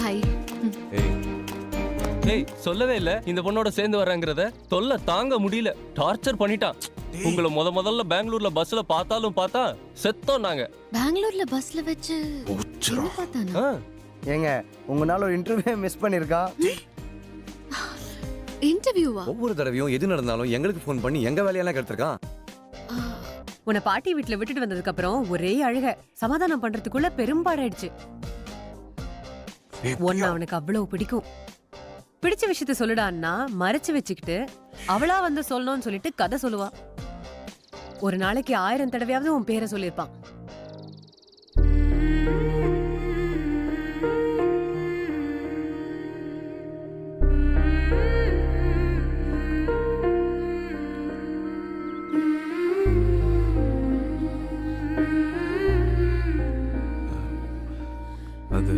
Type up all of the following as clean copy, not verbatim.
Hi. ஏய் சொல்லவே இல்ல இந்த பொண்ணோட சேர்ந்து வர்றாங்கறத. தொல்லை தாங்க முடியல. டார்ச்சர் பண்ணிட்டான். உங்களை முதல்ல பெங்களூர்ல பஸ்ல பார்த்தா செத்தோம் நாங்க. பெங்களூர்ல பஸ்ல வச்சு என்ன பார்த்தானா? ஏங்க உங்களால ஒரு இன்டர்வியூ மிஸ் பண்ணிருக்கான். இன்டர்வியூவா? ஒவ்வொரு தடவையும் எது நடந்தாலும் எங்களுக்கு ஃபோன் பண்ணி எங்க வேலையெல்லாம் கெடுத்துருக்கான். உன்னை பாட்டி வீட்டுல விட்டுட்டு வந்ததுக்கு அப்புறம் ஒரே அழுக. சமாதானம் பண்றதுக்குள்ள பெரும்பாடாயிடுச்சு. ஒன்னு அவனுக்கு அவ்வளவு பிடிக்கும். பிடிச்ச விஷயத்த சொல்லுடான்னா மறைச்சு வச்சுக்கிட்டு அவளா வந்து சொல்லணும்னு சொல்லிட்டு கதை சொல்லுவா. ஒரு நாளைக்கு 1000 தடவையாவது உன் பேரை சொல்லியிருப்பான். அது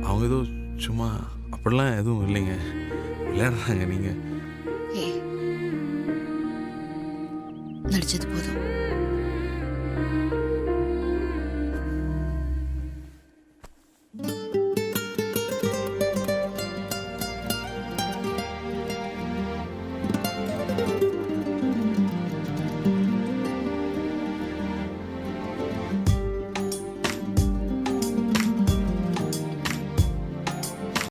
அவங்க ஏதோ சும்மா அப்படிலாம் எதுவும் இல்லைங்க, விளையாடுறாங்க. நீங்கள் நடிச்சது போதும்.